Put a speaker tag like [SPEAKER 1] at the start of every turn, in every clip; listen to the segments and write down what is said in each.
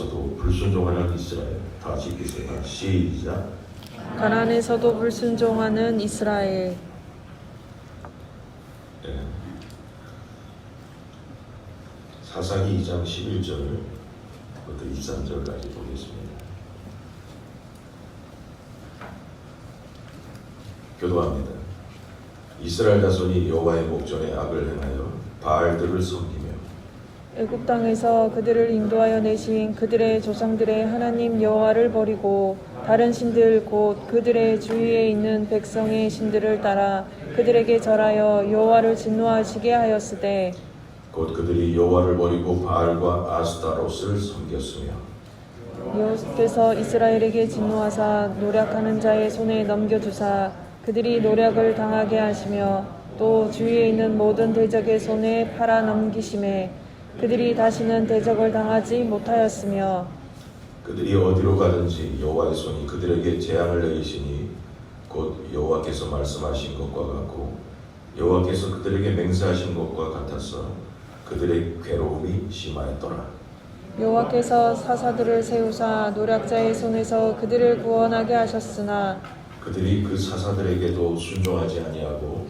[SPEAKER 1] 가나안에서도 불순종하는 이스라엘. 다 같이 읽겠습니다. 시작.
[SPEAKER 2] 가나안에서도 불순종하는 이스라엘.
[SPEAKER 1] 네. 사사기 2장 11절부터 23절까지 보겠습니다. 교도합니다. 이스라엘 자손이 여호와의 목전에 악을 행하여 바알들을 섬기며
[SPEAKER 2] 애굽 땅에서 그들을 인도하여 내신 그들의 조상들의 하나님 여호와를 버리고 다른 신들 곧 그들의 주위에 있는 백성의 신들을 따라 그들에게 절하여 여호와를 진노하시게 하였으되
[SPEAKER 1] 곧 그들이 여호와를 버리고 바알과 아스타롯을 섬겼으며
[SPEAKER 2] 여호와께서 이스라엘에게 진노하사 노략하는 자의 손에 넘겨주사 그들이 노략을 당하게 하시며 또 주위에 있는 모든 대적의 손에 팔아 넘기심에 그들이 다시는 대적을 당하지 못하였으며
[SPEAKER 1] 그들이 어디로 가든지 여호와의 손이 그들에게 재앙을 내리시니 곧 여호와께서 말씀하신 것과 같고 여호와께서 그들에게 맹세하신 것과 같아서 그들의 괴로움이 심하였더라.
[SPEAKER 2] 여호와께서 사사들을 세우사 노략자의 손에서 그들을 구원하게 하셨으나
[SPEAKER 1] 그들이 그 사사들에게도 순종하지 아니하고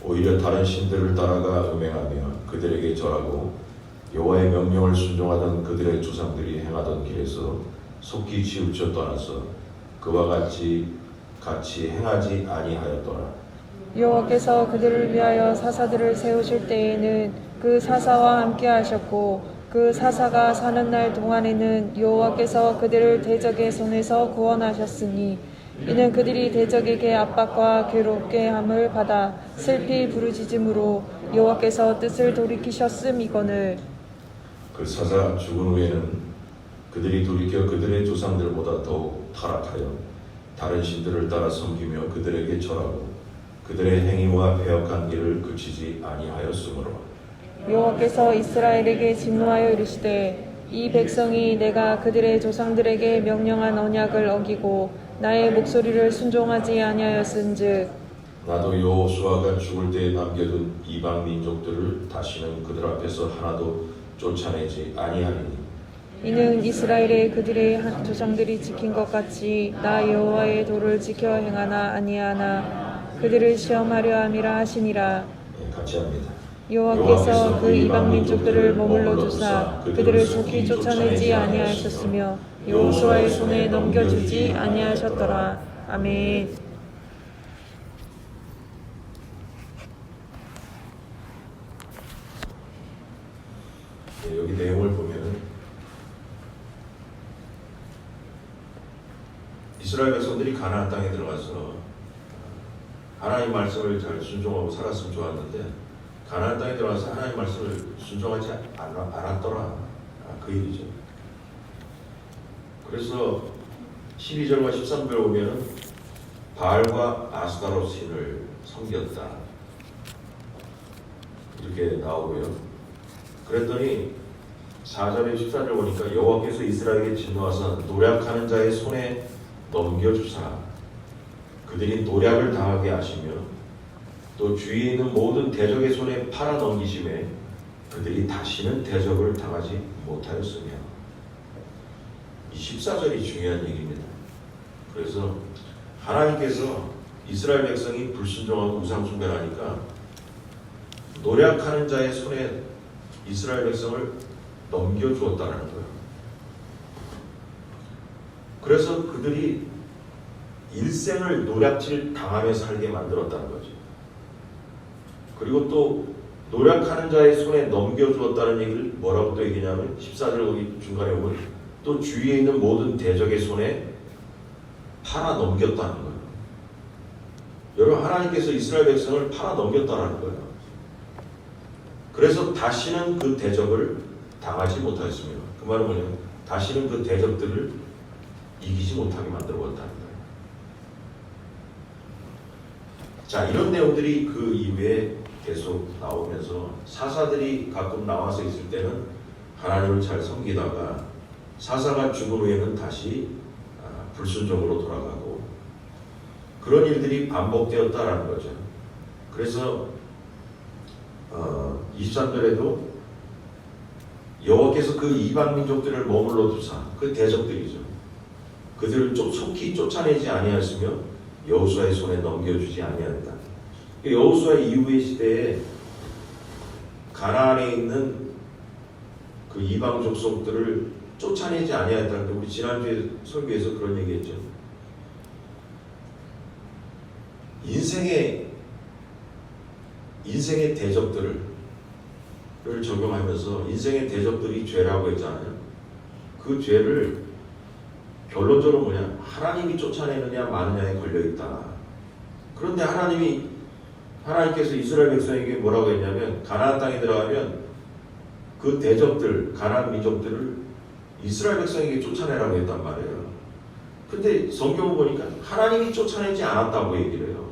[SPEAKER 1] 오히려 다른 신들을 따라가 음행하며 그들에게 절하고 여호와의 명령을 순종하던 그들의 조상들이 행하던 길에서 속히 치우쳐 떠나서 그와 같이 행하지 아니하였더라.
[SPEAKER 2] 여호와께서 그들을 위하여 사사들을 세우실 때에는 그 사사와 함께 하셨고 그 사사가 사는 날 동안에는 여호와께서 그들을 대적의 손에서 구원하셨으니 이는 그들이 대적에게 압박과 괴롭게 함을 받아 슬피 부르짖음으로 여호와께서 뜻을 돌이키셨음이거늘.
[SPEAKER 1] 그 사사 죽은 후에는 그들이 돌이켜 그들의 조상들보다 더욱 타락하여 다른 신들을 따라 섬기며 그들에게 절하고 그들의 행위와 패역한 일을 그치지 아니하였으므로
[SPEAKER 2] 여호와께서 이스라엘에게 진노하여 이르시되 이 백성이 내가 그들의 조상들에게 명령한 언약을 어기고 나의 목소리를 순종하지 아니하였은즉
[SPEAKER 1] 나도 여호수아가 죽을 때에 남겨둔 이방 민족들을 다시는 그들 앞에서 하나도 쫓아내지 아니하리니
[SPEAKER 2] 이는 이스라엘의 그들의 조상들이 지킨 것 같이 나 여호와의 도를 지켜 행하나 아니하나 그들을 시험하려 함이라 하시니라.
[SPEAKER 1] 네, 같이 합니다.
[SPEAKER 2] 여호와께서 그 이방 민족들을 머물러 두사 그들을 속히 쫓아내지 아니하셨으며 여호수아의 손에 넘겨주지 아니하셨더라. 아멘.
[SPEAKER 1] 네, 여기 내용을 보면은 이스라엘 백성들이 가나안 땅에 들어가서 하나님 말씀을 잘 순종하고 살았으면 좋았는데 가나안 땅에 들어가서 하나님 말씀을 순종하지 않았더라. 그 얘기죠. 그래서 12절과 13절을 보면은 바알과 아스타롯 신을 섬겼다. 이렇게 나오고요. 그랬더니 4절에 14절 보니까 여호와께서 이스라엘에게 진노하사 노략하는 자의 손에 넘겨주사 그들이 노략을 당하게 하시며 또 주위에 있는 모든 대적의 손에 팔아 넘기심에 그들이 다시는 대적을 당하지 못하였으며 이 14절이 중요한 얘기입니다. 그래서 하나님께서 이스라엘 백성이 불순종하고 우상 숭배를 하니까 노략하는 자의 손에 이스라엘 백성을 넘겨주었다는 거예요. 그래서 그들이 일생을 노략질 당하며 살게 만들었다는 거죠. 그리고 또 노략하는 자의 손에 넘겨주었다는 얘기를 뭐라고 또 얘기냐면 14절 거기 중간에 보면 또 주위에 있는 모든 대적의 손에 팔아 넘겼다는 거예요. 여러분 하나님께서 이스라엘 백성을 팔아 넘겼다는 거예요. 그래서 다시는 그 대적을 당하지 못하였습니다. 그 말은 뭐냐면 다시는 그 대적들을 이기지 못하게 만들어 버렸다는 거예요. 자, 이런 내용들이 그 이후에 계속 나오면서 사사들이 가끔 나와서 있을 때는 하나님을 잘 섬기다가 사사가 죽은 후에는 다시 불순종으로 돌아가고 그런 일들이 반복되었다라는 거죠. 그래서 23절에도 여호와께서 그 이방 민족들을 머물러 두사, 그 대적들이죠, 그들을 속히 쫓아내지 아니하였으며 여호수아의 손에 넘겨주지 아니하였다. 여호수아의 이후의 시대에 가나안에 있는 그 이방 족속들을 쫓아내지 아니하였다는 게, 우리 지난주에 설교에서 그런 얘기했죠. 인생의 대적들을 적용하면서, 인생의 대적들이 죄라고 했잖아요. 그 죄를 결론적으로 뭐냐, 하나님이 쫓아내느냐 마느냐에 걸려있다. 그런데 하나님께서 이스라엘 백성에게 뭐라고 했냐면, 가나안 땅에 들어가면 그 대적들, 가나안 민족들을 이스라엘 백성에게 쫓아내라고 했단 말이에요. 근데 성경을 보니까 하나님이 쫓아내지 않았다고 얘기를 해요.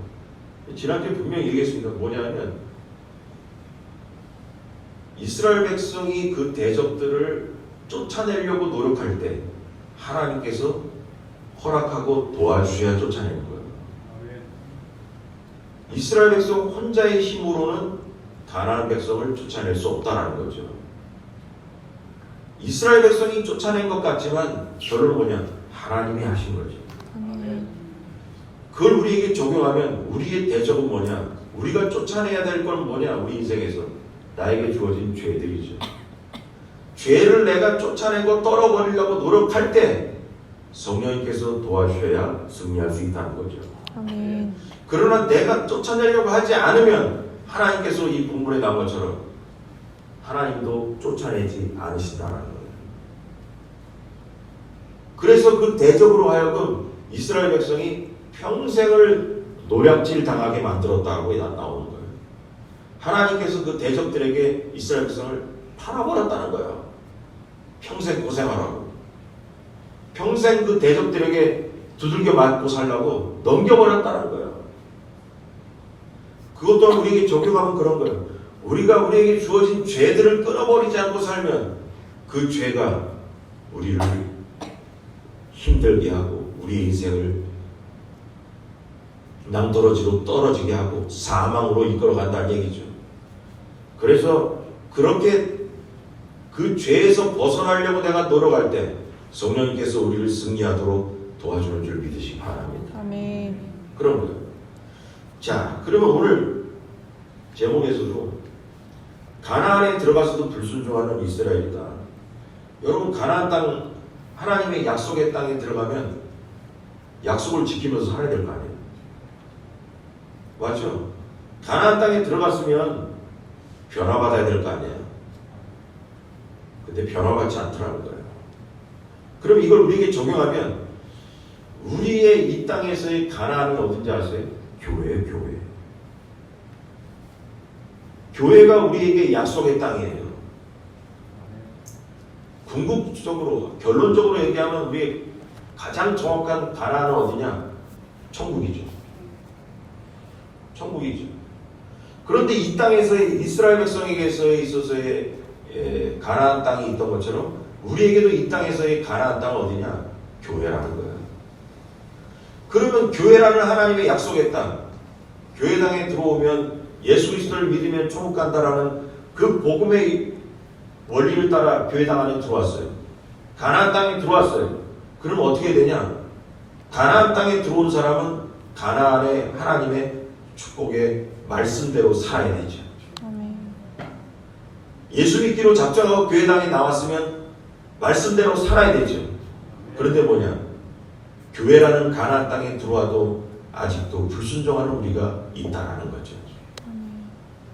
[SPEAKER 1] 지난주에 분명히 얘기했습니다. 뭐냐면, 이스라엘 백성이 그 대적들을 쫓아내려고 노력할 때 하나님께서 허락하고 도와주셔야 쫓아내는 거예요. 이스라엘 백성 혼자의 힘으로는 가나안 백성을 쫓아낼 수 없다는 거죠. 이스라엘 백성이 쫓아낸 것 같지만 결론은 뭐냐? 하나님이 하신 거죠. 그걸 우리에게 적용하면 우리의 대적은 뭐냐? 우리가 쫓아내야 될 건 뭐냐? 우리 인생에서 나에게 주어진 죄들이죠. 죄를 내가 쫓아내고 떨어버리려고 노력할 때 성령님께서 도와주셔야 승리할 수 있다는 거죠.
[SPEAKER 2] 아멘.
[SPEAKER 1] 그러나 내가 쫓아내려고 하지 않으면 하나님께서 이 본문에 나온 것처럼 하나님도 쫓아내지 않으신다는 거예요. 그래서 그 대적으로 하여금 이스라엘 백성이 평생을 노략질 당하게 만들었다고 나오는 거예요. 하나님께서 그 대적들에게 이스라엘 백성을 팔아버렸다는 거예요. 평생 고생하라고. 평생 그 대적들에게 두들겨 맞고 살라고 넘겨버렸다는 거예요. 그것 또한 우리에게 적용하면 그런 거예요. 우리가 우리에게 주어진 죄들을 끊어버리지 않고 살면 그 죄가 우리를 힘들게 하고 우리 인생을 낭떠러지로 떨어지게 하고 사망으로 이끌어간다는 얘기죠. 그래서 그렇게 그 죄에서 벗어나려고 내가 노력할 때 성령님께서 우리를 승리하도록 도와주는 줄 믿으시기 바랍니다.
[SPEAKER 2] 아멘.
[SPEAKER 1] 그런 거예요. 자, 그러면 오늘 제목에서도 가나안에 들어가서도 불순종하는 이스라엘이다. 여러분, 가나안 땅, 하나님의 약속의 땅에 들어가면 약속을 지키면서 살아야 될 거 아니에요. 맞죠? 가나안 땅에 들어갔으면 변화받아야 될 거 아니에요. 근데 변화받지 않더라는 거예요. 그럼 이걸 우리에게 적용하면 우리의 이 땅에서의 가나안은 어딘지 아세요? 교회예요, 교회. 교회가 우리에게 약속의 땅이에요. 궁극적으로, 결론적으로 얘기하면 우리의 가장 정확한 가나안은 어디냐? 천국이죠. 천국이죠. 그런데 이 땅에서의 이스라엘 백성에게 있어서의 가나안 땅이 있던 것처럼 우리에게도 이 땅에서의 가나안 땅은 어디냐? 교회라는 거예요. 그러면 교회라는 하나님의 약속의 땅, 교회 땅에 들어오면 예수 그리스도를 믿으면 천국 간다라는 그 복음의 원리를 따라 교회 땅 안에 들어왔어요. 가나안 땅에 들어왔어요. 그럼 어떻게 되냐? 가나안 땅에 들어온 사람은 가나안의 하나님의 축복의 말씀대로 살아야 되죠.
[SPEAKER 2] 아멘.
[SPEAKER 1] 예수 믿기로 작정하고 교회 땅에 나왔으면 말씀대로 살아야 되죠. 그런데 뭐냐? 교회라는 가나안 땅에 들어와도 아직도 불순종하는 우리가 있다라는 거죠.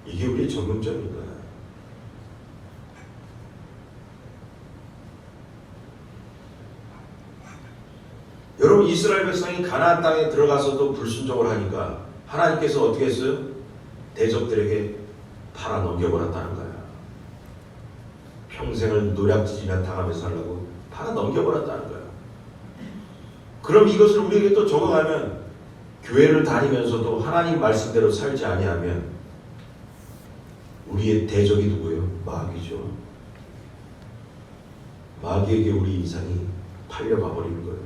[SPEAKER 1] 이게 우리의 적용점인 거야. 여러분, 이스라엘 백성이 가나안 땅에 들어가서도 불순종을 하니까 하나님께서 어떻게 했어요? 대적들에게 팔아 넘겨버렸다는 거야. 평생을 노략질이나 당하면서 살라고 팔아 넘겨버렸다는 거야. 그럼 이것을 우리에게 또 적용하면 교회를 다니면서도 하나님 말씀대로 살지 아니하면 우리의 대적이 누구예요? 마귀죠. 마귀에게 우리 인생이 팔려가 버리는 거예요.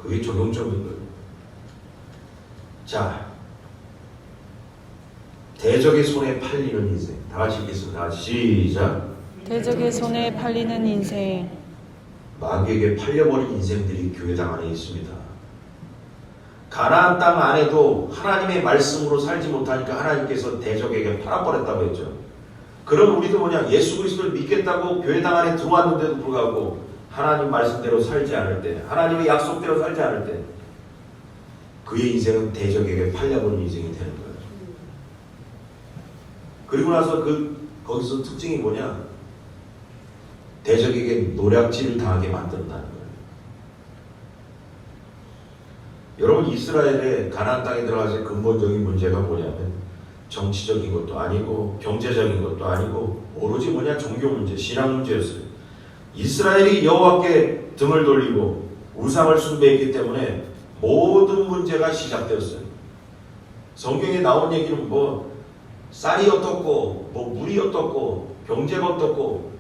[SPEAKER 1] 그게 적용점인 거예요. 자, 대적의 손에 팔리는 인생. 다 같이 읽겠습니다. 다 같이 시작.
[SPEAKER 2] 대적의 손에 팔리는 인생.
[SPEAKER 1] 마귀에게 팔려버린 인생들이 교회당 안에 있습니다. 가나안 땅 안에도 하나님의 말씀으로 살지 못하니까 하나님께서 대적에게 팔아버렸다고 했죠. 그럼 우리도 뭐냐, 예수 그리스도를 믿겠다고 교회당 안에 들어왔는데도 불구하고 하나님 말씀대로 살지 않을 때, 하나님의 약속대로 살지 않을 때 그의 인생은 대적에게 팔려버린 인생이 되는 거예요. 그리고 나서 거기서 특징이 뭐냐, 대적에게 노략질을 당하게 만든다는 거예요. 여러분, 이스라엘의 가나안 땅에 들어가서 근본적인 문제가 뭐냐면 정치적인 것도 아니고 경제적인 것도 아니고 오로지 뭐냐, 종교 문제, 신앙 문제였어요. 이스라엘이 여호와께 등을 돌리고 우상을 숭배했기 때문에 모든 문제가 시작되었어요. 성경에 나온 얘기는 뭐 쌀이 어떻고 뭐 물이 어떻고 경제가 어떻고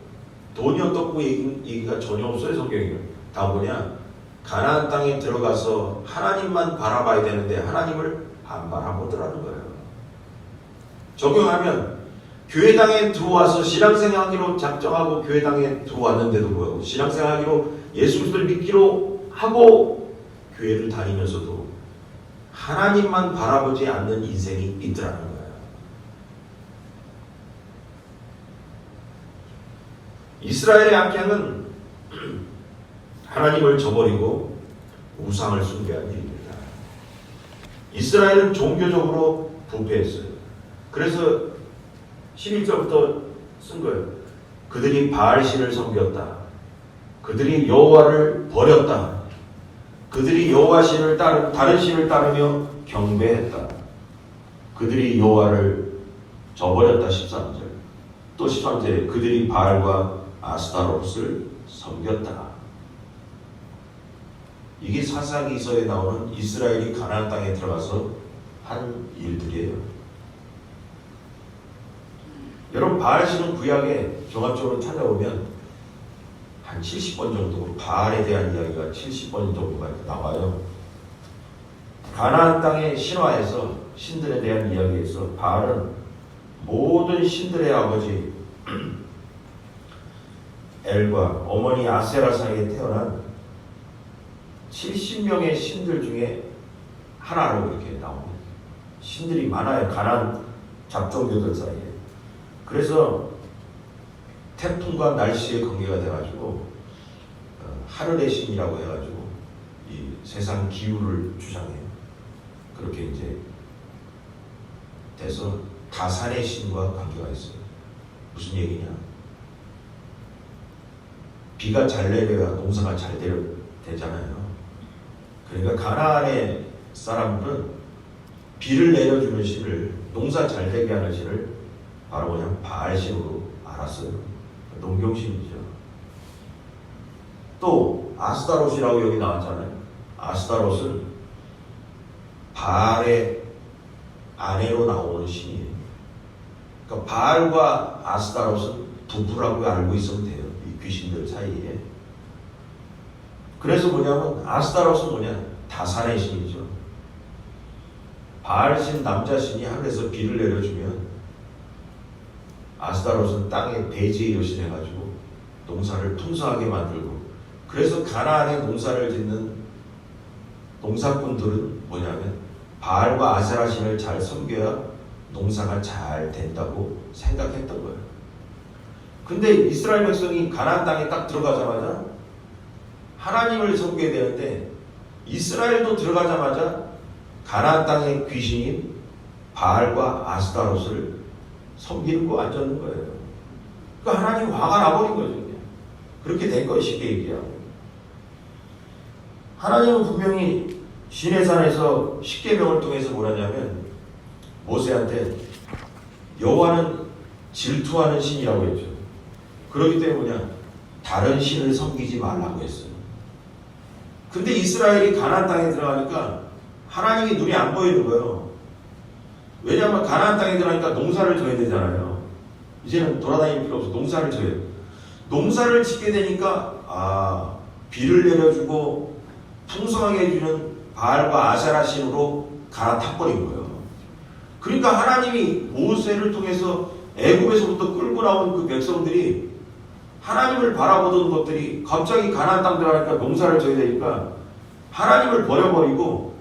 [SPEAKER 1] 돈이 어떻고 얘기가 전혀 없어요. 성경에 다 뭐냐, 가나안 땅에 들어가서 하나님만 바라봐야 되는데 하나님을 안 바라보더라는 거예요. 적용하면 교회당에 들어와서 신앙생활하기로 작정하고 교회당에 들어왔는데도 불구하고 신앙생활하기로 예수 그리스도를 믿기로 하고 교회를 다니면서도 하나님만 바라보지 않는 인생이 있더라는 거예요. 이스라엘의 악행은 하나님을 저버리고 우상을 숭배한 일입니다. 이스라엘은 종교적으로 부패했어요. 그래서 11절부터 쓴 거예요. 그들이 바알신을 섬겼다. 그들이 여호와를 버렸다. 그들이 여호와 신을 다른 신을 따르며 경배했다. 그들이 여호와를 저버렸다. 13절. 또 13절에 그들이 바알과 아스타롯을 섬겼다. 이게 사사기서에 나오는 이스라엘이 가나안 땅에 들어가서 한 일들이에요. 여러분, 바알신은 구약에 종합적으로 찾아보면 한 70번 정도 바알에 대한 이야기가 70번 정도가 나와요. 가나안 땅의 신화에서 신들에 대한 이야기에서 바알은 모든 신들의 아버지 엘과 어머니 아세라 사이에 태어난 70명의 신들 중에 하나로 이렇게 나옵니다. 신들이 많아요. 가나안 잡종교들 사이에. 그래서 태풍과 날씨에 관계가 돼가지고 하늘의 신이라고 해가지고 이 세상 기후를 주장해요. 그렇게 이제 돼서 다산의 신과 관계가 있어요. 무슨 얘기냐? 비가 잘 내려야 농사가 잘 되잖아요. 그러니까 가나안의 사람들은 비를 내려주는 신을, 농사 잘 되게 하는 신을 바로 그냥 바알신으로 알았어요. 농경신이죠. 또 아스타롯이라고 여기 나왔잖아요. 아스타롯은 바알의 아내로 나오는 신이에요. 그러니까 바알과 아스타롯은 부부라고 알고 있으면 돼요. 이 귀신들 사이에. 그래서 뭐냐면 아스타롯은 뭐냐, 다산의 신이죠. 바알신 남자신이 하늘에서 비를 내려주면 아스타롯은 땅에 대지의 여신 해가지고 농사를 풍성하게 만들고, 그래서 가나안에 농사를 짓는 농사꾼들은 뭐냐면 바알과 아세라 신을 잘 섬겨야 농사가 잘 된다고 생각했던 거예요. 근데 이스라엘 백성이 가나안 땅에 딱 들어가자마자 하나님을 섬겨야 되는데 이스라엘도 들어가자마자 가나안 땅의 귀신인 바알과 아스타롯을 섬기는 거 앉았는 거예요. 그러니까 하나님 화가 나버린 거죠. 그냥. 그렇게 된 거예요. 쉽게 얘기하고. 하나님은 분명히 시내산에서 십계명을 통해서 뭐라냐면 모세한테 여호와는 질투하는 신이라고 했죠. 그렇기 때문에 뭐냐, 다른 신을 섬기지 말라고 했어요. 근데 이스라엘이 가나안 땅에 들어가니까 하나님이 눈이 안 보이는 거예요. 왜냐하면 가나안 땅에 들어가니까 농사를 져야 되잖아요. 이제는 돌아다닐 필요 없어. 농사를 져야 돼요. 농사를 짓게 되니까 비를 내려주고 풍성하게 해주는 바알과 아세라 신으로 갈아타버린 거예요. 그러니까 하나님이 모세를 통해서 애굽에서부터 끌고 나온 그 백성들이 하나님을 바라보던 것들이 갑자기 가나안 땅 들어가니까 농사를 져야 되니까 하나님을 버려버리고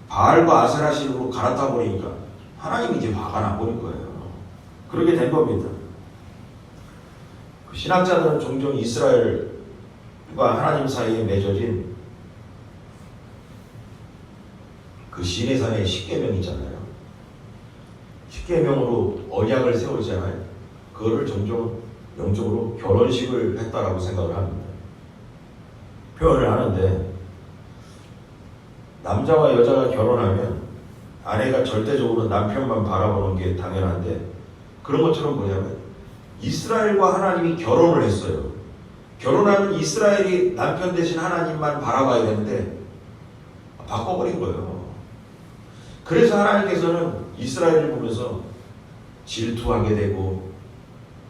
[SPEAKER 1] 바알과 아세라 신으로 갈아타 버리니까 하나님이 이제 화가 나버린 거예요. 그렇게 된 겁니다. 신학자들은 종종 이스라엘과 하나님 사이에 맺어진 그 시내산의 십계명 있잖아요. 십계명으로 언약을 세우잖아요. 그거를 종종 영적으로 결혼식을 했다라고 생각을 합니다. 표현을 하는데 남자와 여자가 결혼하면 아내가 절대적으로 남편만 바라보는 게 당연한데 그런 것처럼 뭐냐면 이스라엘과 하나님이 결혼을 했어요. 결혼하면 이스라엘이 남편 대신 하나님만 바라봐야 되는데 바꿔버린 거예요. 그래서 하나님께서는 이스라엘을 보면서 질투하게 되고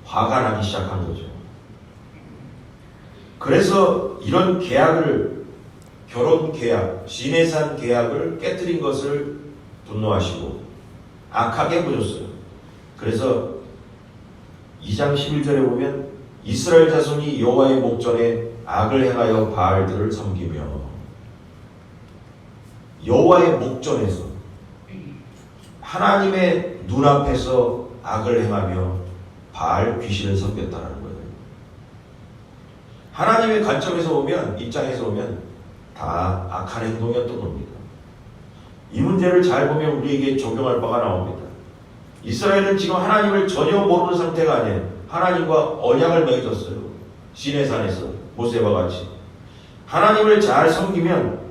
[SPEAKER 1] 화가 나기 시작한 거죠. 그래서 이런 계약을, 결혼 계약, 시내산 계약을 깨뜨린 것을 분노하시고 악하게 보셨어요. 그래서 2장 11절에 보면 이스라엘 자손이 여호와의 목전에 악을 행하여 바알들을 섬기며, 여호와의 목전에서 하나님의 눈앞에서 악을 행하며 바알 귀신을 섬겼다는 거예요. 하나님의 관점에서 보면, 입장에서 보면 다 악한 행동이었던 겁니다. 이 문제를 잘 보면 우리에게 적용할 바가 나옵니다. 이스라엘은 지금 하나님을 전혀 모르는 상태가 아니에요. 하나님과 언약을 맺었어요. 시내산에서 모세와 같이. 하나님을 잘 섬기면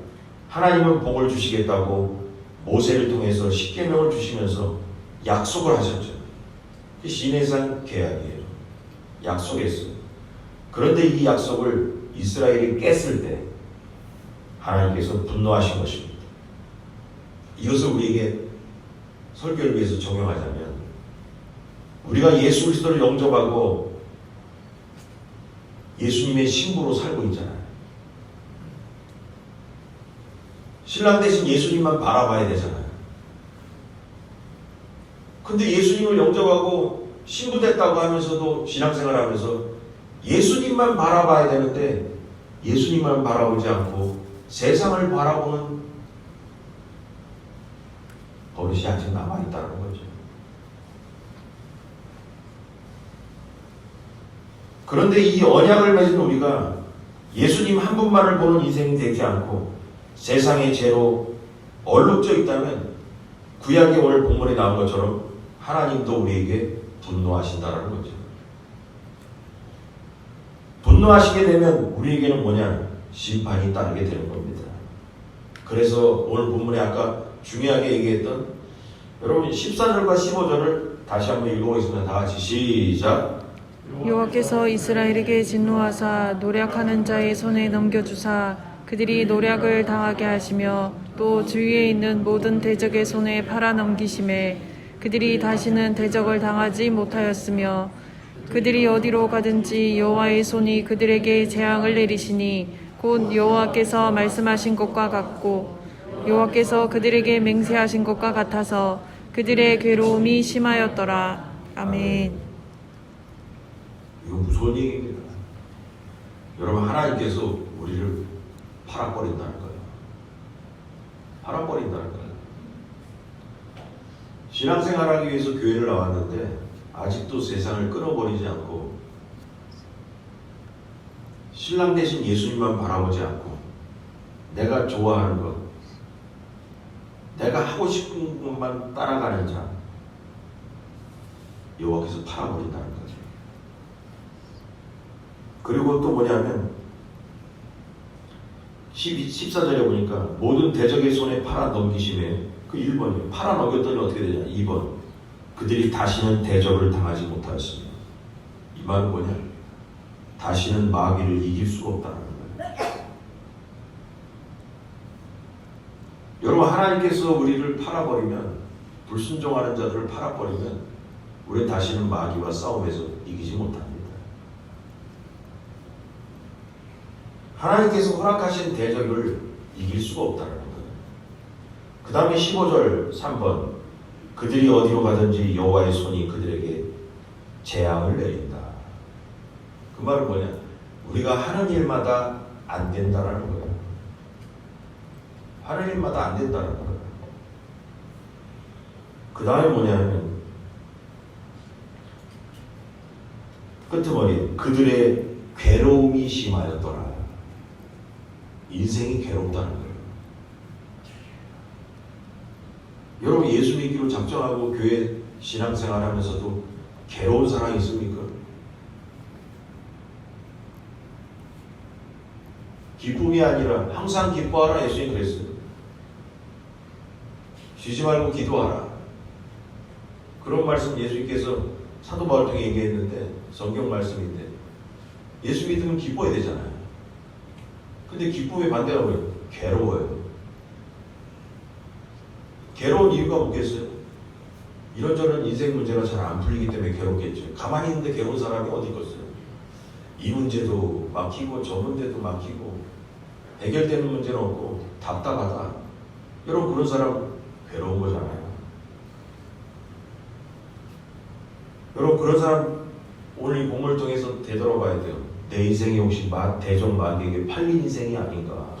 [SPEAKER 1] 하나님은 복을 주시겠다고 모세를 통해서 십계명을 주시면서 약속을 하셨죠. 시내산 계약이에요. 약속했어요. 그런데 이 약속을 이스라엘이 깼을 때 하나님께서 분노하신 것입니다. 이것을 우리에게 설교를 위해서 적용하자면, 우리가 예수 그리스도를 영접하고 예수님의 신부로 살고 있잖아요. 신랑 대신 예수님만 바라봐야 되잖아요. 근데 예수님을 영접하고 신부 됐다고 하면서도 신앙생활 하면서 예수님만 바라봐야 되는데 예수님만 바라보지 않고 세상을 바라보는 버릇이 아직 남아있다는 거죠. 그런데 이 언약을 맺은 우리가 예수님 한 분만을 보는 인생이 되지 않고 세상의 죄로 얼룩져 있다면 구약의 오늘 본문에 나온 것처럼 하나님도 우리에게 분노하신다는 거죠. 분노하시게 되면 우리에게는 뭐냐? 심판이 따르게 되는 겁니다. 그래서 오늘 본문에 아까 중요하게 얘기했던, 여러분 14절과 15절을 다시 한번 읽어보겠습니다. 다 같이 시작.
[SPEAKER 2] 여호와께서 이스라엘에게 진노하사 노략하는 자의 손에 넘겨주사 그들이 노략을 당하게 하시며 또 주위에 있는 모든 대적의 손에 팔아 넘기심에 그들이 다시는 대적을 당하지 못하였으며 그들이 어디로 가든지 여호와의 손이 그들에게 재앙을 내리시니 곧 여호와께서 말씀하신 것과 같고 여호와께서 그들에게 맹세하신 것과 같아서 그들의 괴로움이 심하였더라. 아멘.
[SPEAKER 1] 이거 무서운 얘기입니다. 여러분, 하나님께서 우리를 팔아버린다는 거예요. 팔아버린다는 거예요. 신앙생활하기 위해서 교회를 나왔는데 아직도 세상을 끊어버리지 않고 신랑 대신 예수님만 바라보지 않고 내가 좋아하는 것, 내가 하고 싶은 것만 따라가는 자, 여호와께서 팔아버린다는 거죠. 그리고 또 뭐냐면 14절에 보니까 모든 대적의 손에 팔아 넘기심에, 그 1번이에요. 팔아 넘겼더니 어떻게 되냐? 2번. 그들이 다시는 대적을 당하지 못하였으며. 이 말은 뭐냐? 다시는 마귀를 이길 수가 없다는 거예요. 여러분, 하나님께서 우리를 팔아버리면, 불순종하는 자들을 팔아버리면 우리는 다시는 마귀와 싸움에서 이기지 못합니다. 하나님께서 허락하신 대적을 이길 수가 없다는 거예요. 그 다음에 15절 3번. 그들이 어디로 가든지 여호와의 손이 그들에게 재앙을 내린다. 그 말은 뭐냐? 우리가 하는 일마다 안 된다라는 거예요. 하는 일마다 안 된다는 거예요. 그 다음에 뭐냐면 끄트머리 그들의 괴로움이 심하였더라. 인생이 괴롭다는 거예요. 여러분 예수 믿기로 작정하고 교회 신앙생활 하면서도 괴로운 사람이 있습니까? 기쁨이 아니라 항상 기뻐하라 예수님 그랬어요. 쉬지 말고 기도하라. 그런 말씀 예수님께서 사도 바울 통해 얘기했는데 성경 말씀인데 예수 믿으면 기뻐야 되잖아요. 근데 기쁨의 반대가 뭐예요? 괴로워요. 괴로운 이유가 뭐겠어요? 이런저런 인생 문제가 잘 안 풀리기 때문에 괴롭겠죠. 가만히 있는데 괴로운 사람이 어디 있겠어요? 이 문제도 막히고 저 문제도 막히고 해결되는 문제는 없고 답답하다. 여러분 그런 사람 괴로운 거잖아요. 여러분 그런 사람 오늘 이 본문을 통해서 되돌아봐야 돼요. 내 인생이 혹시 대적 마귀에게 팔린 인생이 아닌가?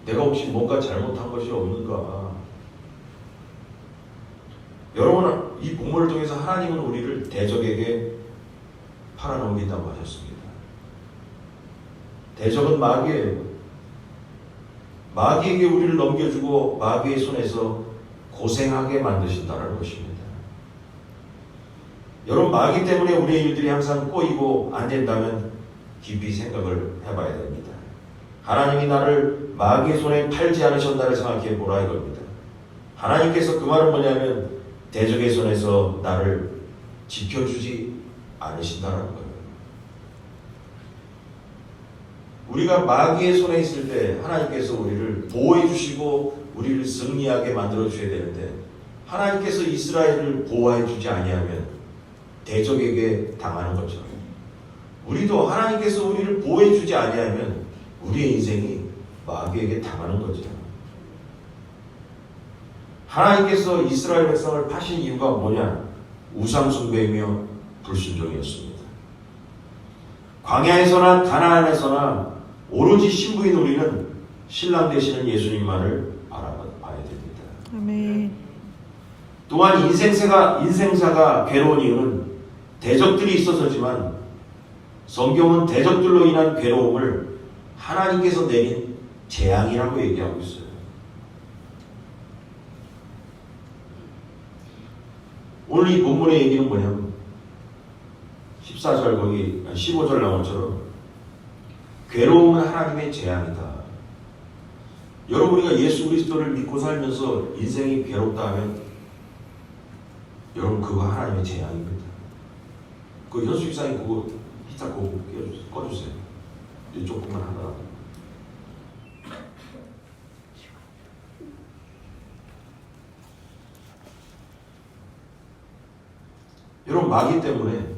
[SPEAKER 1] 내가 혹시 뭔가 잘못한 것이 없는가? 여러분 이 본문을 통해서 하나님은 우리를 대적에게 팔아넘긴다고 하셨습니다. 대적은 마귀예요. 마귀에게 우리를 넘겨주고 마귀의 손에서 고생하게 만드신다는 것입니다. 여러분 마귀 때문에 우리의 일들이 항상 꼬이고 안 된다면 깊이 생각을 해봐야 됩니다. 하나님이 나를 마귀의 손에 팔지 않으셨다를 생각해 보라 이겁니다. 하나님께서 그 말은 뭐냐면 대적의 손에서 나를 지켜주지 않으신다는 거예요. 우리가 마귀의 손에 있을 때 하나님께서 우리를 보호해 주시고 우리를 승리하게 만들어 주셔야 되는데 하나님께서 이스라엘을 보호해 주지 아니하면 대적에게 당하는 거죠. 우리도 하나님께서 우리를 보호해 주지 아니하면 우리의 인생이 마귀에게 당하는 거죠. 하나님께서 이스라엘 백성을 파신 이유가 뭐냐? 우상 숭배이며 불순종이었습니다. 광야에서나 가나안에서나 오로지 신부인 우리는 신랑 되시는 예수님만을 알아봐야 됩니다.
[SPEAKER 2] 아멘.
[SPEAKER 1] 또한 인생사가 괴로운 이유는 대적들이 있어서지만 성경은 대적들로 인한 괴로움을 하나님께서 내린 재앙이라고 얘기하고 있어요. 오늘 이 본문의 얘기는 뭐냐면 14절 거기 15절 나온 것처럼 괴로움은 하나님의 재앙이다. 여러분 우리가 예수 그리스도를 믿고 살면서 인생이 괴롭다 하면 여러분 그거 하나님의 재앙입니다. 그 현수기사님 그거 히타 그거 꺼주세요. 조금만 하더라도. 여러분 마귀 때문에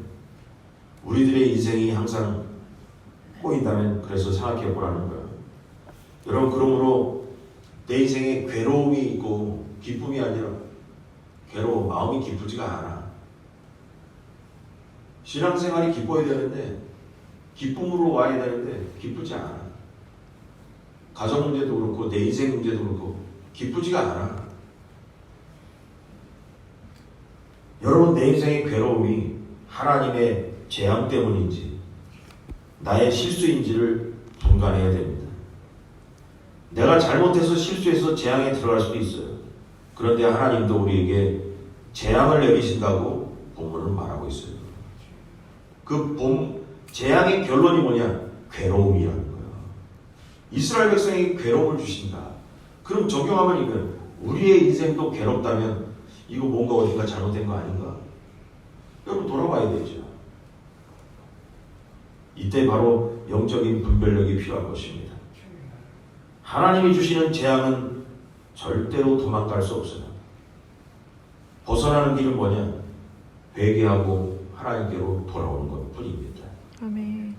[SPEAKER 1] 우리들의 인생이 항상 꼬인다면 그래서 생각해 보라는 거예요. 여러분 그러므로 내 인생에 괴로움이 있고 기쁨이 아니라 괴로워 마음이 기쁘지가 않아. 신앙생활이 기뻐야 되는데 기쁨으로 와야 되는데 기쁘지 않아. 가정 문제도 그렇고 내 인생 문제도 그렇고 기쁘지가 않아. 여러분 내 인생의 괴로움이 하나님의 재앙 때문인지 나의 실수인지를 분간해야 됩니다. 내가 잘못해서 실수해서 재앙에 들어갈 수도 있어요. 그런데 하나님도 우리에게 재앙을 내리신다고 본문은 말하고 있어요. 그 재앙의 결론이 뭐냐? 괴로움이라는 거예요. 이스라엘 백성에게 괴로움을 주신다. 그럼 적용하면 이거예요. 우리의 인생도 괴롭다면 이거 뭔가 어딘가 잘못된 거 아닌가? 여러분 돌아봐야 되죠. 이때 바로 영적인 분별력이 필요한 것입니다. 하나님이 주시는 재앙은 절대로 도망갈 수 없어요. 벗어나는 길은 뭐냐? 회개하고 하나님께로 돌아오는 것뿐입니다.
[SPEAKER 2] 아멘.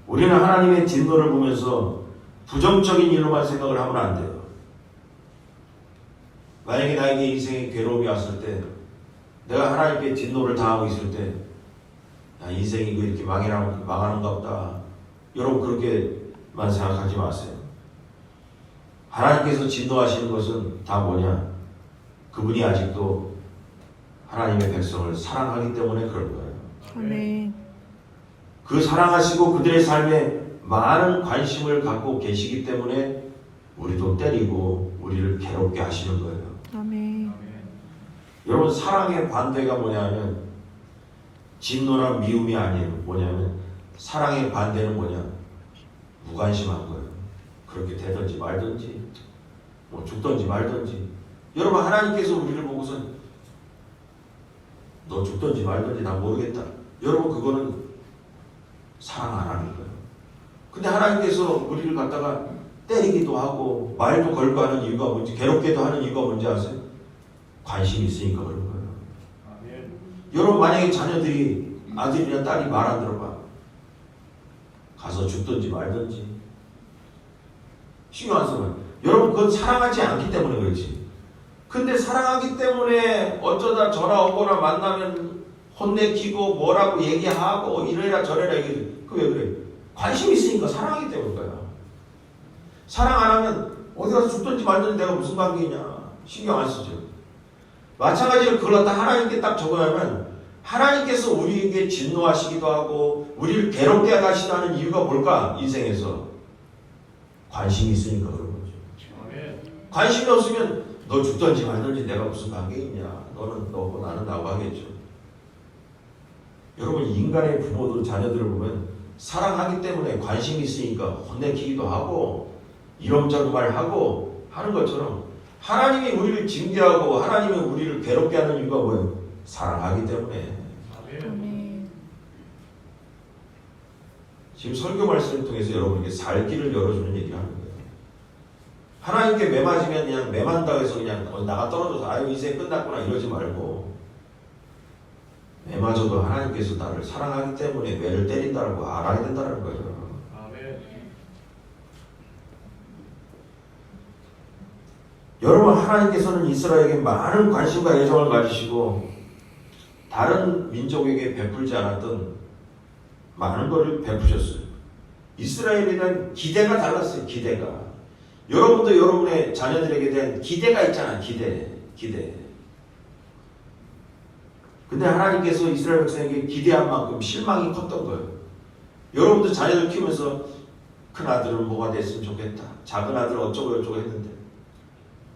[SPEAKER 1] 우리는 하나님의 진노를 보면서 부정적인 일로만 생각을 하면 안 돼요. 만약에 나에게 인생에 괴로움이 왔을 때, 내가 하나님께 진노를 당하고 있을 때, 야, 인생이 이렇게 망하는가 보다. 여러분 그렇게만 생각하지 마세요. 하나님께서 진노하시는 것은 다 뭐냐? 그분이 아직도 하나님의 백성을 사랑하기 때문에 그런 거예요.
[SPEAKER 2] 아멘.
[SPEAKER 1] 그 사랑하시고 그들의 삶에 많은 관심을 갖고 계시기 때문에 우리도 때리고 우리를 괴롭게 하시는 거예요.
[SPEAKER 2] 아멘.
[SPEAKER 1] 여러분 사랑의 반대가 뭐냐면 진노나 미움이 아니에요. 뭐냐면 사랑의 반대는 뭐냐? 무관심한 거예요. 그렇게 되든지 말든지 뭐 죽든지 말든지. 여러분 하나님께서 우리를 보고선 너 죽든지 말든지 난 모르겠다. 여러분 그거는 사랑 안 하는 거예요. 근데 하나님께서 우리를 갖다가 때리기도 하고 말도 걸고 하는 이유가 뭔지, 괴롭게도 하는 이유가 뭔지 아세요? 관심이 있으니까 그런 거예요.
[SPEAKER 3] 아멘.
[SPEAKER 1] 여러분 만약에 자녀들이 아들이나 딸이 말 안 들어봐, 가서 죽든지 말든지 신경 안 써요. 여러분 그건 사랑하지 않기 때문에 그렇지. 근데 사랑하기 때문에 어쩌다 전화 오거나 만나면 혼내키고 뭐라고 얘기하고 이래라 저래라 얘기해. 그 왜 그래? 관심 있으니까 사랑하기 때문인 거야. 사랑 안 하면 어디 가서 죽든지 말든지 내가 무슨 관계냐. 신경 안 쓰죠. 마찬가지로 그걸 갖다 하나님께 딱 적어야면 하나님께서 우리에게 진노하시기도 하고 우리를 괴롭게 하시다는 이유가 뭘까? 인생에서 관심이 있으니까 그런 거죠.
[SPEAKER 3] 아멘.
[SPEAKER 1] 관심이 없으면 너 죽든지 말든지 내가 무슨 관계 있냐. 너는 너고 나는 나고 하겠죠. 여러분 인간의 부모들 자녀들을 보면 사랑하기 때문에 관심이 있으니까 혼내키기도 하고 이런저런 말하고 하는 것처럼 하나님이 우리를 징계하고 하나님이 우리를 괴롭게 하는 이유가 뭐예요? 사랑하기 때문에.
[SPEAKER 3] 아멘.
[SPEAKER 2] 아멘.
[SPEAKER 1] 지금 설교 말씀을 통해서 여러분에게 살 길을 열어주는 얘기를 하는 거예요. 하나님께 매 맞으면 그냥 매 만다고 해서 그냥 나가 떨어져서 아유 인생 끝났구나 이러지 말고 매 맞아도 하나님께서 나를 사랑하기 때문에 매를 때린다는 거 알아야 된다는 거예요.
[SPEAKER 3] 아멘.
[SPEAKER 1] 여러분 하나님께서는 이스라엘에게 많은 관심과 애정을 가지시고 다른 민족에게 베풀지 않았던 많은 것을 베푸셨어요. 이스라엘에 대한 기대가 달랐어요. 기대가. 여러분도 여러분의 자녀들에게 대한 기대가 있잖아요. 기대. 근데 하나님께서 이스라엘 백성에게 기대한 만큼 실망이 컸던 거예요. 여러분도 자녀들 키우면서 큰 아들은 뭐가 됐으면 좋겠다. 작은 아들은 어쩌고 저쩌고 했는데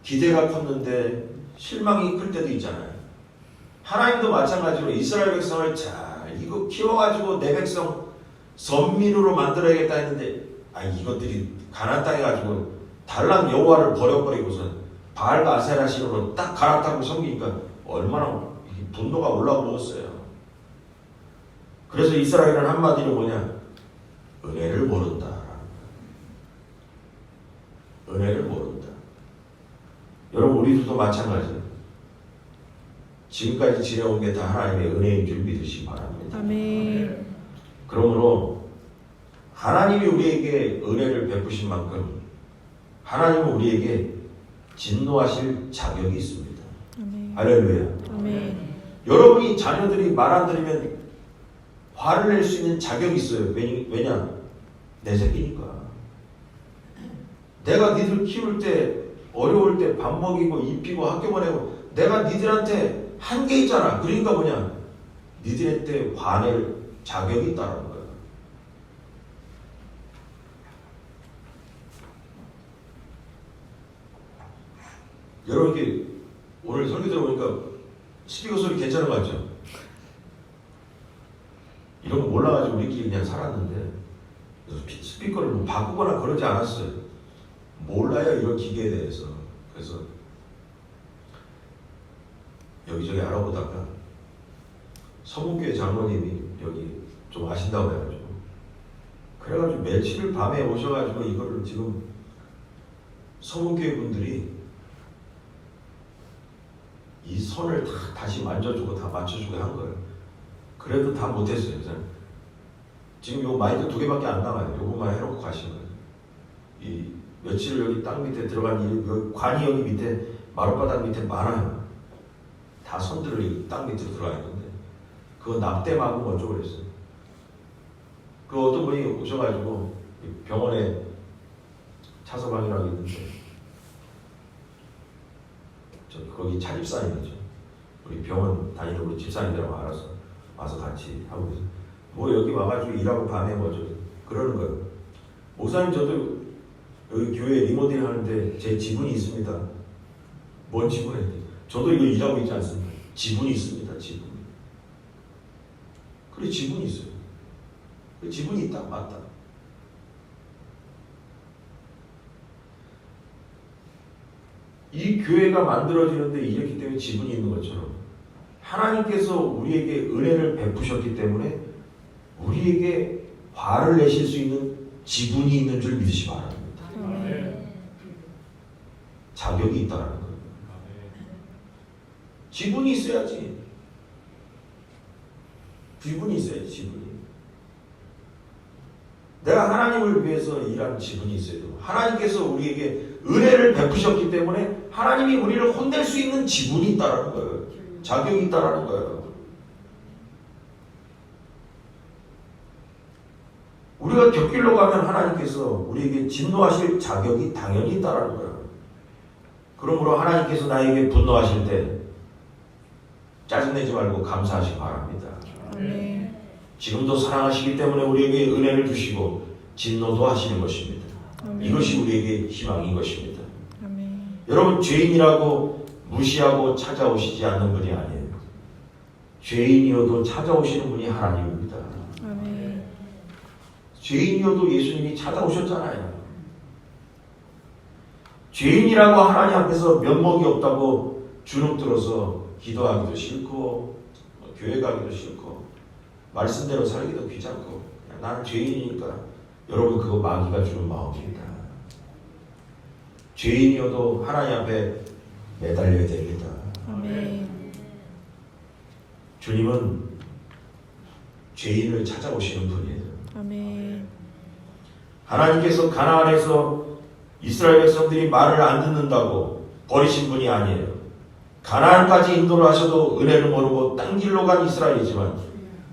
[SPEAKER 1] 기대가 컸는데 실망이 클 때도 있잖아요. 하나님도 마찬가지로 이스라엘 백성을 잘 이거 키워가지고 내 백성 선민으로 만들어야겠다 했는데 이것들이 가나안 땅에 가지고 달랑 여호와를 버려버리고선 바알과 아세라 신으로 딱 갈아타고 섬기니까 얼마나 분노가 올라오겠어요. 그래서 이스라엘은 한마디로 뭐냐? 은혜를 모른다. 은혜를 모른다. 여러분 우리들도 마찬가지예요. 지금까지 지내온 게 다 하나님의 은혜인 줄 믿으시기 바랍니다.
[SPEAKER 2] 아멘.
[SPEAKER 1] 그러므로 하나님이 우리에게 은혜를 베푸신 만큼 하나님은 우리에게 진노하실 자격이 있습니다.
[SPEAKER 2] 아멘.
[SPEAKER 1] 할렐루야.
[SPEAKER 2] 아멘.
[SPEAKER 1] 여러분이 자녀들이 말 안 들으면 화를 낼 수 있는 자격이 있어요. 왜냐? 내 새끼니까. 내가 니들 키울 때 어려울 때 밥 먹이고 입히고 학교 보내고 내가 니들한테 한 게 있잖아. 그러니까 뭐냐? 니들한테 화낼 자격이 있다는 거예요. 여러분 이렇게 오늘 설교 들어보니까 스피커 소리 괜찮은 것 같죠? 이런 거 몰라가지고 우리끼리 그냥 살았는데 스피커를 뭐 바꾸거나 그러지 않았어요. 몰라요 이런 기계에 대해서. 그래서 여기저기 알아보다가 서문교회 장로님이 여기 좀 아신다고 해가지고 그래가지고 며칠 밤에 오셔가지고 이거를 지금 서문교회 분들이 이 선을 다시 만져주고 다 맞춰주고 한 거예요. 그래도 다 못했어요. 지금 요 마이크 2개밖에 안 나와요. 요것만 해놓고 가신 거예요. 이 며칠 여기 땅 밑에 들어간 이 관이 여기 밑에 마룻바닥 밑에 많아요. 다 손들이 땅 밑으로 들어가 있는데 그거 납땜 막으면 어쩌고 그랬어요. 그 어떤 분이 오셔가지고 병원에 차서방이라고 있는데 저 거기 차집사님이죠. 우리 병원 다니는 우리 집사님들하고 알아서 와서 같이 하고 있어요. 뭐 여기 와가지고 일하고 밤에 뭐죠 그러는 거예요. 목사님 저도 여기 교회 리모델링 하는데 제 지분이 있습니다. 뭔 지분이? 저도 이거 일하고 있지 않습니까? 지분이 있습니다. 지분. 그래 지분이 있어요. 그 지분이 있다 맞다. 이 교회가 만들어지는데 이렇기 때문에 지분이 있는 것처럼 하나님께서 우리에게 은혜를 베푸셨기 때문에 우리에게 화를 내실 수 있는 지분이 있는 줄 믿으시 바랍니다.
[SPEAKER 3] 아멘.
[SPEAKER 1] 자격이 있다는 거예요. 지분이 있어야지. 지분이 있어야지. 지분이. 내가 하나님을 위해서 일하는 지분이 있어야 돼요. 하나님께서 우리에게 은혜를 베푸셨기 때문에 하나님이 우리를 혼낼 수 있는 지분이 있다는 거예요. 자격이 있다는 거예요. 우리가 곁길로 가면 하나님께서 우리에게 진노하실 자격이 당연히 있다는 거예요. 그러므로 하나님께서 나에게 분노하실 때 짜증내지 말고 감사하시기 바랍니다.
[SPEAKER 2] 아멘.
[SPEAKER 1] 지금도 사랑하시기 때문에 우리에게 은혜를 주시고 진노도 하시는 것입니다.
[SPEAKER 2] 아멘.
[SPEAKER 1] 이것이 우리에게 희망인 것입니다.
[SPEAKER 2] 아멘.
[SPEAKER 1] 여러분 죄인이라고 무시하고 찾아오시지 않는 분이 아니에요. 죄인이어도 찾아오시는 분이 하나님입니다.
[SPEAKER 2] 아멘.
[SPEAKER 1] 죄인이어도 예수님이 찾아오셨잖아요. 죄인이라고 하나님 앞에서 면목이 없다고 주눅들어서 기도하기도 싫고 교회 가기도 싫고 말씀대로 살기도 귀찮고 그냥 나는 죄인이니까 여러분 그거 마귀가 주는 마음입니다. 죄인이어도 하나님 앞에 매달려야 됩니다.
[SPEAKER 2] 아멘.
[SPEAKER 1] 주님은 죄인을 찾아오시는 분이에요.
[SPEAKER 2] 아멘.
[SPEAKER 1] 하나님께서 가나안에서 이스라엘 백성들이 말을 안 듣는다고 버리신 분이 아니에요. 가나안까지 인도를 하셔도 은혜를 모르고 딴 길로 간 이스라엘이지만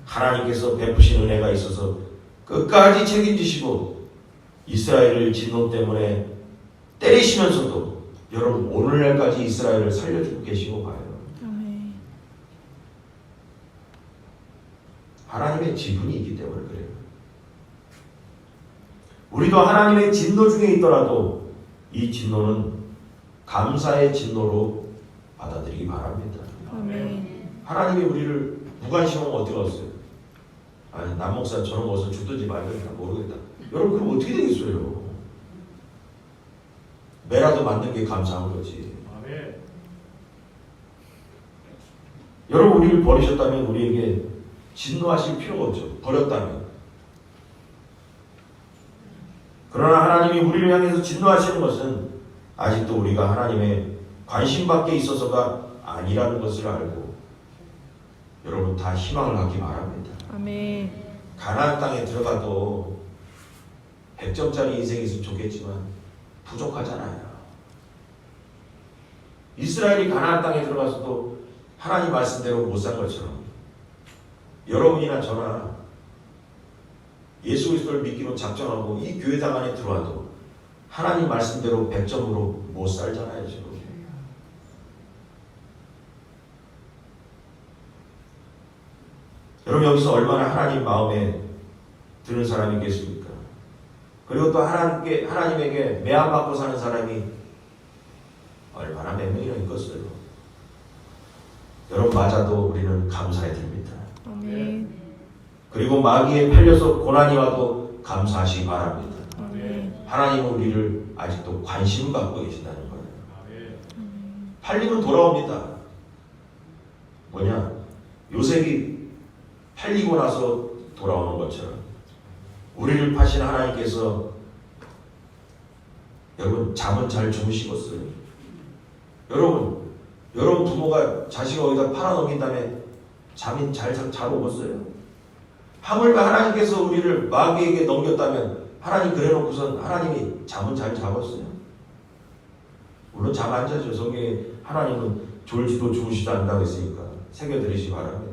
[SPEAKER 1] 하나님께서 베푸신 은혜가 있어서 끝까지 책임지시고 이스라엘을 진노 때문에 때리시면서도 여러분 오늘날까지 이스라엘을 살려주고 계시고 봐요.
[SPEAKER 2] 아멘.
[SPEAKER 1] 하나님의 지분이 있기 때문에 그래요. 우리도 하나님의 진노 중에 있더라도 이 진노는 감사의 진노로 받아들이기 바랍니다.
[SPEAKER 2] 아멘.
[SPEAKER 1] 하나님이 우리를 무관심하면 어떻게 하겠어요? 아니 남 목사 저런 것을 죽든지 말든지 모르겠다. 여러분 그럼 어떻게 되겠어요? 매라도 맞는 게 감사한 거지.
[SPEAKER 3] 아멘.
[SPEAKER 1] 여러분 우리를 버리셨다면 우리에게 진노하실 필요가 없죠. 버렸다면. 그러나 하나님이 우리를 향해서 진노하시는 것은 아직도 우리가 하나님의 관심 밖에 있어서가 아니라는 것을 알고 여러분 다 희망을 갖기 바랍니다.
[SPEAKER 2] 아멘.
[SPEAKER 1] 가나안 땅에 들어가도 100점짜리 인생이 있으면 좋겠지만 부족하잖아요. 이스라엘이 가나안 땅에 들어가서도 하나님 말씀대로 못 산 것처럼 여러분이나 저나 예수 그리스도를 믿기로 작정하고 이 교회당 안에 들어와도 하나님 말씀대로 100점으로 못 살잖아요. 지금. 여러분 여기서 얼마나 하나님 마음에 드는 사람이 계십니까? 그리고 또 하나님에게 매한받고 사는 사람이 얼마나 몇 명이나 있겠어요. 여러분 맞아도 우리는 감사해야 됩니다.
[SPEAKER 2] 아멘.
[SPEAKER 1] 그리고 마귀에 팔려서 고난이 와도 감사하시기 바랍니다.
[SPEAKER 3] 아멘.
[SPEAKER 1] 하나님은 우리를 아직도 관심을 갖고 계신다는 거예요.
[SPEAKER 3] 아멘.
[SPEAKER 1] 팔리면 돌아옵니다. 뭐냐? 요셉이 팔리고 나서 돌아오는 것처럼 우리를 파신 하나님께서 여러분 잠은 잘 주무시겠어요? 여러분 부모가 자식을 어디다 팔아넘긴 다음에 잠이 잘 오겠어요? 하물며 하나님께서 우리를 마귀에게 넘겼다면 하나님 그래놓고선 하나님이 잠은 잘 잡았어요? 물론 잠 안 자죠. 성경에 하나님은 졸지도 주무시지 않는다고 했으니까 새겨드리시기 바랍니다.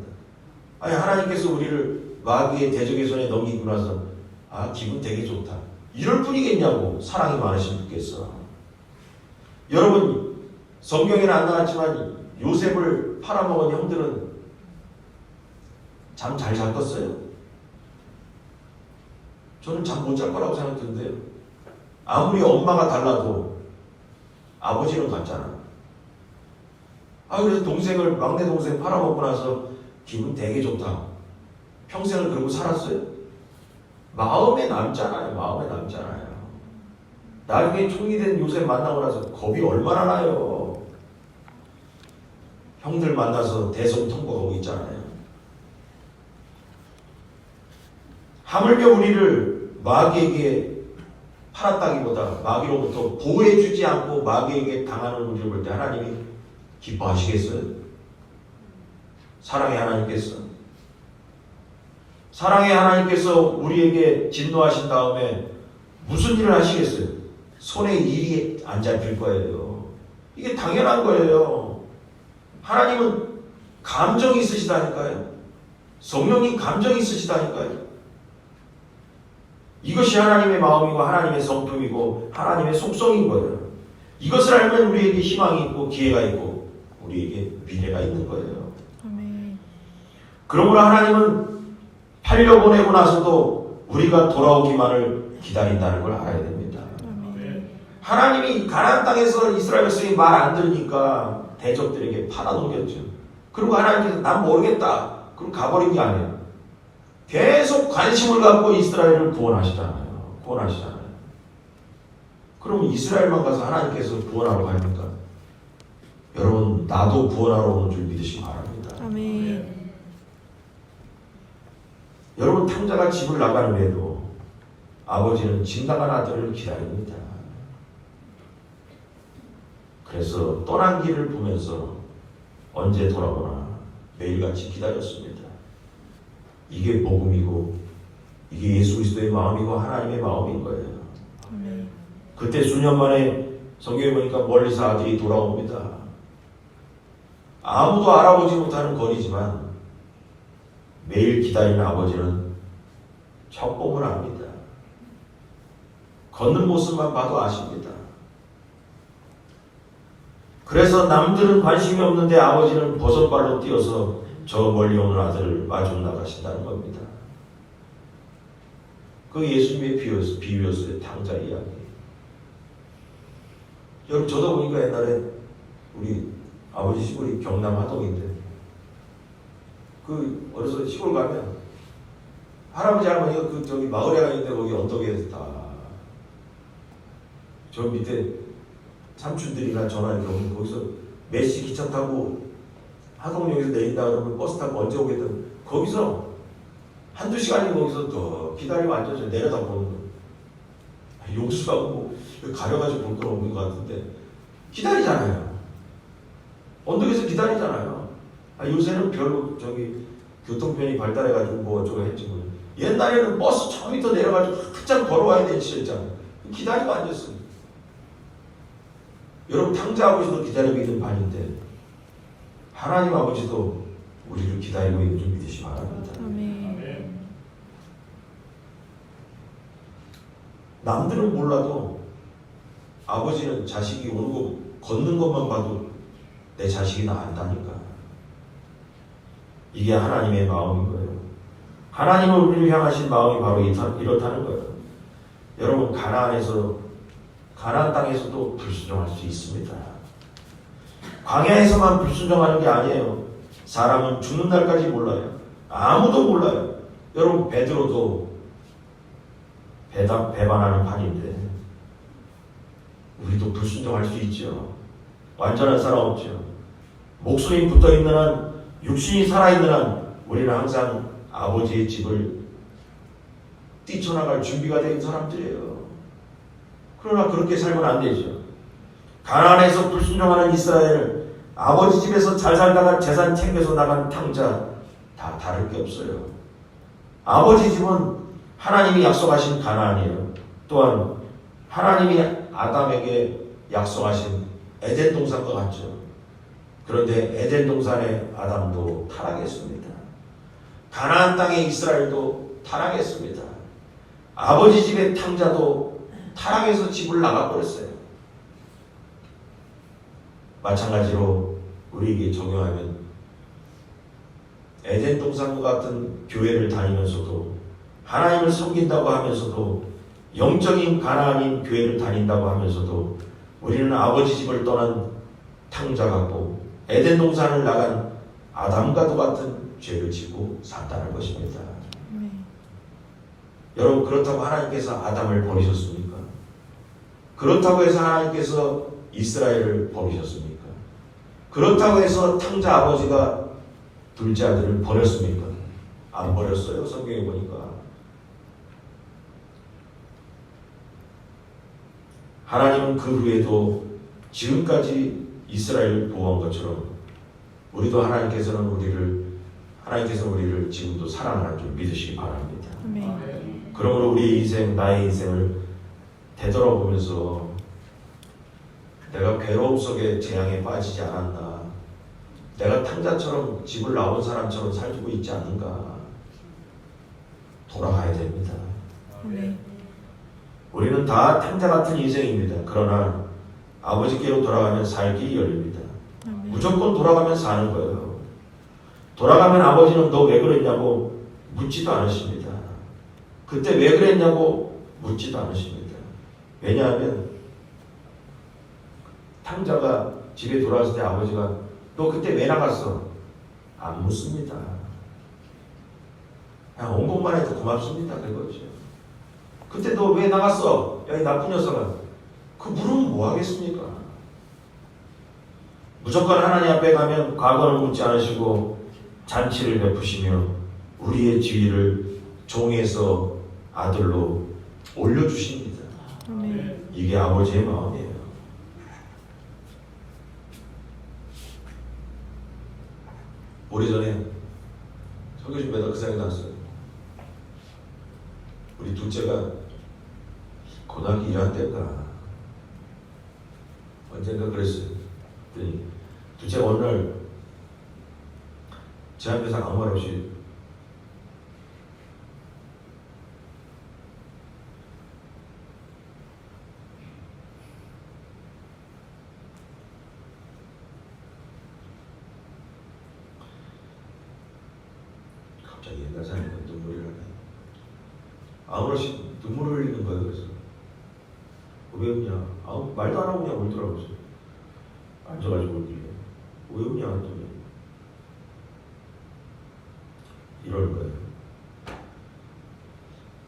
[SPEAKER 1] 아니 하나님께서 우리를 마귀의 대적의 손에 넘기고 나서 기분 되게 좋다 이럴 뿐이겠냐고. 사랑이 많으신 분께서. 여러분 성경에는 안 나왔지만 요셉을 팔아먹은 형들은 잠 잘 잤겠어요? 저는 잠 못 잘 거라고 생각했는데요. 아무리 엄마가 달라도 아버지는 같잖아. 그래서 막내 동생 팔아먹고 나서 기분 되게 좋다. 평생을 그러고 살았어요? 마음에 남잖아요. 마음에 남잖아요. 나중에 총리 된 요셉 만나고 나서 겁이 얼마나 나요. 형들 만나서 대성통곡하고 있잖아요. 하물며 우리를 마귀에게 팔았다기보다 마귀로부터 보호해주지 않고 마귀에게 당하는 우리를 볼 때 하나님이 기뻐하시겠어요? 사랑의 하나님께서 우리에게 진노하신 다음에 무슨 일을 하시겠어요? 손에 일이 안 잡힐 거예요. 이게 당연한 거예요. 하나님은 감정이 있으시다니까요. 성령님 감정이 있으시다니까요. 이것이 하나님의 마음이고 하나님의 성품이고 하나님의 속성인 거예요. 이것을 알면 우리에게 희망이 있고 기회가 있고 우리에게 미래가 있는 거예요.
[SPEAKER 3] 아멘.
[SPEAKER 1] 그러므로 하나님은 팔려보내고 나서도 우리가 돌아오기만을 기다린다는 걸 알아야 됩니다.
[SPEAKER 3] 아멘.
[SPEAKER 1] 하나님이 가나안 땅에서 이스라엘 백성이 말 안 들으니까 대적들에게 팔아넘겼죠. 그리고 하나님께서 난 모르겠다. 그럼 가버린 게 아니에요. 계속 관심을 갖고 이스라엘을 구원하시잖아요. 그러면 이스라엘만 가서 하나님께서 구원하러 가니까 여러분 나도 구원하러 오는 줄 믿으시기 바랍니다.
[SPEAKER 3] 아멘.
[SPEAKER 1] 여러분 탕자가 집을 나가는 후에도 아버지는 집 나간 아들을 기다립니다. 그래서 떠난 길을 보면서 언제 돌아오나 매일같이 기다렸습니다. 이게 복음이고 이게 예수 그리스도의 마음이고 하나님의 마음인 거예요.
[SPEAKER 3] 아멘.
[SPEAKER 1] 그때 수년 만에 성경에 보니까 멀리서 아들이 돌아옵니다. 아무도 알아보지 못하는 거리지만 매일 기다리는 아버지는 척봉을 합니다. 걷는 모습만 봐도 아십니다. 그래서 남들은 관심이 없는데 아버지는 버선발로 뛰어서 저 멀리 오는 아들을 마중 나가신다는 겁니다. 그 예수님의 비유였어요. 탕자 이야기. 여러분 저도 보니까 옛날에 우리 아버지 시골이 경남 하동인데 그 어려서 시골 가면 할아버지 할머니가 그 저기 마을에 가 있는데 거기 언덕에 다 저 밑에 삼촌들이나 전화를 오면 거기서 몇시 기차 타고 하동역에서 내린다 그러면 버스 타고 언제 오겠든 거기서 한두 시간이 거기서 더 기다리고 앉아서 내려다 보는 거. 용수하고 뭐 가려가지고 볼 건 없는 것 같은데 기다리잖아요. 언덕에서 기다리잖아요. 요새는 별로 저기 교통편이 발달해가지고 뭐 어쩌고 했지 뭐. 옛날에는 버스 저 밑에 내려가지고 한참 걸어와야 되는 시절이잖아요. 기다리고 앉았어요. 여러분 탕자 아버지도 기다리고 있는 반인데 하나님 아버지도 우리를 기다리고 있는 줄 믿으시기 바랍니다.
[SPEAKER 3] 아멘.
[SPEAKER 1] 남들은 몰라도 아버지는 자식이 오는 거 걷는 것만 봐도 내 자식이 나한다니까. 이게 하나님의 마음인 거예요. 하나님은 우리를 향하신 마음이 바로 이렇다는 거예요. 여러분 가나안 땅에서도 불순종할 수 있습니다. 광야에서만 불순종하는 게 아니에요. 사람은 죽는 날까지 몰라요. 아무도 몰라요. 여러분 베드로도 배반하는 판인데 우리도 불순종할 수 있죠. 완전한 사람 없죠. 목숨이 붙어있는 한 육신이 살아있는 한 우리는 항상 아버지의 집을 뛰쳐나갈 준비가 된 사람들이에요. 그러나 그렇게 살면 안 되죠. 가나안에서 불순종하는 이스라엘, 아버지 집에서 잘 살다가 재산 챙겨서 나간 탕자 다 다를 게 없어요. 아버지 집은 하나님이 약속하신 가나안이에요. 또한 하나님이 아담에게 약속하신 에덴 동산과 같죠. 그런데 에덴 동산의 아담도 타락했습니다. 가나안 땅의 이스라엘도 타락했습니다. 아버지 집의 탕자도 타락해서 집을 나가버렸어요. 마찬가지로 우리에게 적용하면 에덴 동산과 같은 교회를 다니면서도 하나님을 섬긴다고 하면서도 영적인 가나안인 교회를 다닌다고 하면서도 우리는 아버지 집을 떠난 탕자 같고 에덴 동산을 나간 아담과도 같은 죄를 지고 산다는 것입니다. 여러분, 그렇다고 하나님께서 아담을 버리셨습니까? 그렇다고 해서 하나님께서 이스라엘을 버리셨습니까? 그렇다고 해서 탕자 아버지가 둘째 아들을 버렸습니까? 안 버렸어요. 성경에 보니까. 하나님은 그 후에도 지금까지 이스라엘을 보호한 것처럼 하나님께서는 우리를 지금도 사랑하는 줄 믿으시기 바랍니다.
[SPEAKER 3] 아멘.
[SPEAKER 1] 그러므로 우리의 인생, 나의 인생을 되돌아보면서 내가 괴로움 속에 재앙에 빠지지 않았나, 내가 탕자처럼 집을 나온 사람처럼 살고 있지 않은가 돌아가야 됩니다.
[SPEAKER 3] 아멘.
[SPEAKER 1] 우리는 다 탕자 같은 인생입니다. 그러나 아버지께로 돌아가면 살 길이 열립니다.
[SPEAKER 3] 아멘.
[SPEAKER 1] 무조건 돌아가면 사는 거예요. 돌아가면 아버지는 너 왜 그랬냐고 묻지도 않으십니다. 그때 왜 그랬냐고 묻지도 않으십니다. 왜냐하면 탕자가 집에 돌아왔을 때 아버지가 너 그때 왜 나갔어? 안 묻습니다. 그냥 온 것만 해도 고맙습니다. 그거죠. 그때 너 왜 나갔어? 야, 이 나쁜 녀석아. 그 물으면 뭐 하겠습니까? 무조건 하나님 앞에 가면 과거는 묻지 않으시고 잔치를 베푸시며 우리의 지위를 종에서 아들로 올려주십니다.
[SPEAKER 3] 아멘.
[SPEAKER 1] 이게 아버지의 마음이에요. 오래전에 설교 준비하다 그 생각이 났어요. 우리 둘째가 고등학교 1학년 때인가 언젠가 그랬어요. 그랬더니 둘째가 어느 날 제 앞에서 아무 말 없이 갑자기 옛날 사람이 눈물이 나네. 아무렇지 눈물을 흘리는 거예요. 그래서 왜 웃냐? 아무 말도 안 하고 그냥 울더라고요. 앉아가지고 울길래 왜 웃냐 했더니 이럴 거예요.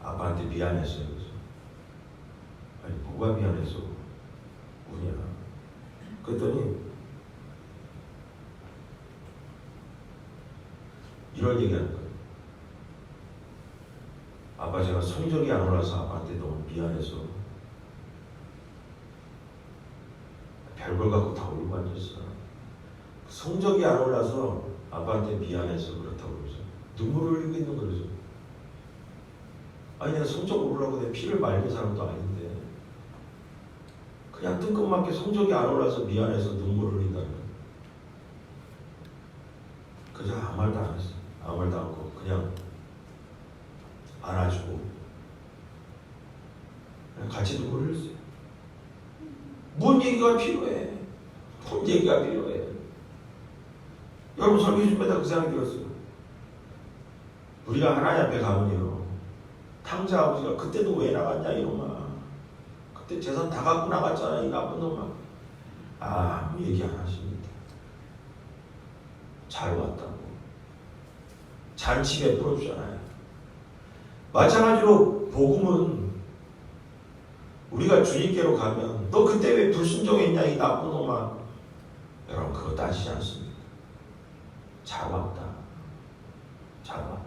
[SPEAKER 1] 아빠한테 미안했어요. 그래서 아니 뭐가 미안해서 우냐? 그랬더니 이런 얘기하는 거예요. 아빠 제가 성적이 안 올라서 아빠한테 너무 미안해서 별걸 갖고 다 울고 앉았어. 성적이 안 올라서 아빠한테 미안해서 그렇다고 그러죠. 눈물을 흘리고 있는 거죠. 아니 내가 성적 오르라고 내 피를 말린 사람도 아닌데 그냥 뜬금맞게 성적이 안 올라서 미안해서 눈물을 흘린다는 거예요. 그저 아무 말도 안 했어. 아무 말도 않고 그냥 안아주고 그냥 같이 눈물을 흘렸어요. 뭔 얘기가 필요해? 뭔 얘기가 필요해? 여러분 설교 준비하다 그 생각이 들었어요. 우리가 하나님 앞에 가면요, 탕자 아버지가 그때도 왜 나갔냐 이놈아. 그때 재산 다 갖고 나갔잖아 이 나쁜 놈아. 아무 얘기 안 하십니다. 잘 왔다고. 잔치 베풀어주잖아요. 마찬가지로 복음은 우리가 주님께로 가면 너 그때 왜 불순종했냐 이 나쁜 놈아. 여러분 그거 따지지 않습니다. 잘 왔다. 잘 왔다.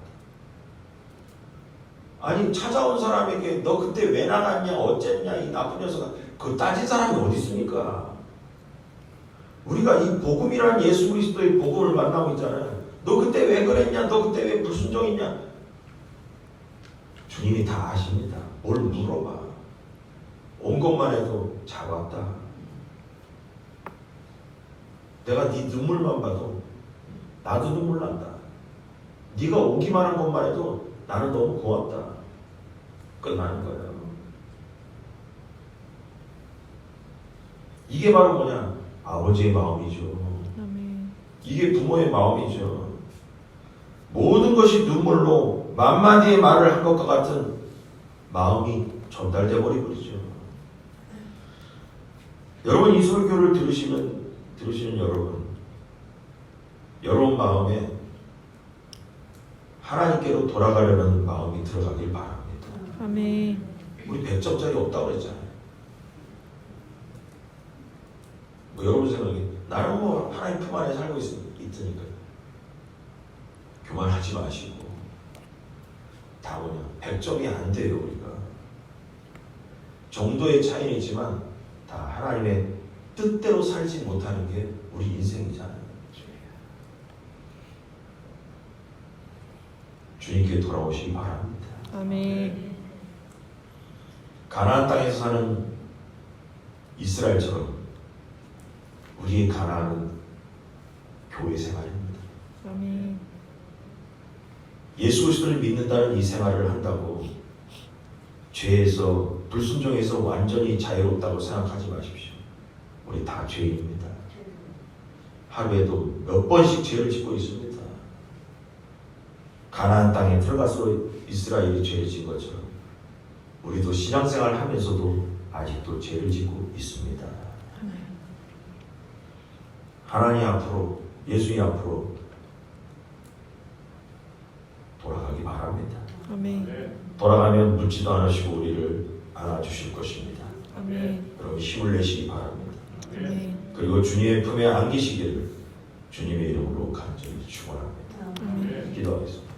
[SPEAKER 1] 아니 찾아온 사람에게 너 그때 왜 나갔냐 어쨌냐 이 나쁜 녀석아. 그거 따진 사람이 어디 있습니까? 우리가 이 복음이라는 예수 그리스도의 복음을 만나고 있잖아요. 너 그때 왜 그랬냐? 너 그때 왜 불순종했냐? 주님이 다 아십니다. 뭘 물어봐. 온 것만 해도 잘 왔다. 내가 네 눈물만 봐도 나도 눈물 난다. 네가 오기만 한 것만 해도 나는 너무 고맙다. 끝나는 거예요. 이게 바로 뭐냐? 아버지의 마음이죠.
[SPEAKER 3] 아멘.
[SPEAKER 1] 이게 부모의 마음이죠. 모든 것이 눈물로 만마디의 말을 한 것과 같은 마음이 전달돼 버리죠. 여러분 이 설교를 들으시는 여러분 마음에 하나님께로 돌아가려는 마음이 들어가길 바랍니다.
[SPEAKER 3] 아멘.
[SPEAKER 1] 우리 100점짜리 없다고 그랬잖아요. 뭐 여러분 생각에 나는 뭐 하나님 품 안에 살고 있으니까 교만하지 마시고 다 뭐냐 100점이 안 돼요. 우리가 정도의 차이는 있지만 다 하나님의 뜻대로 살지 못하는 게 우리 인생이잖아요. 주님께 돌아오시기 바랍니다.
[SPEAKER 3] 아멘.
[SPEAKER 1] 가나안 땅에서 사는 이스라엘처럼 우리의 가나안은 교회 생활입니다.
[SPEAKER 3] 아멘.
[SPEAKER 1] 예수 그리스도를 믿는다는 이 생활을 한다고 죄에서 불순종에서 완전히 자유롭다고 생각하지 마십시오. 우리 다 죄인입니다. 하루에도 몇 번씩 죄를 짓고 있습니다. 가나안 땅에 들어가서 이스라엘이 죄를 지은 것처럼 우리도 신앙생활을 하면서도 아직도 죄를 짓고 있습니다. 하나님 앞으로 예수님 앞으로 돌아가기 바랍니다.
[SPEAKER 3] 아멘.
[SPEAKER 1] 돌아가면 묻지도 않으시고 우리를 안아주실 것입니다.
[SPEAKER 3] 아멘.
[SPEAKER 1] 여러분 힘을 내시기 바랍니다.
[SPEAKER 3] 아멘.
[SPEAKER 1] 그리고 주님의 품에 안기시기를 주님의 이름으로 간절히 축원합니다.
[SPEAKER 3] 아멘.
[SPEAKER 1] 기도하겠습니다.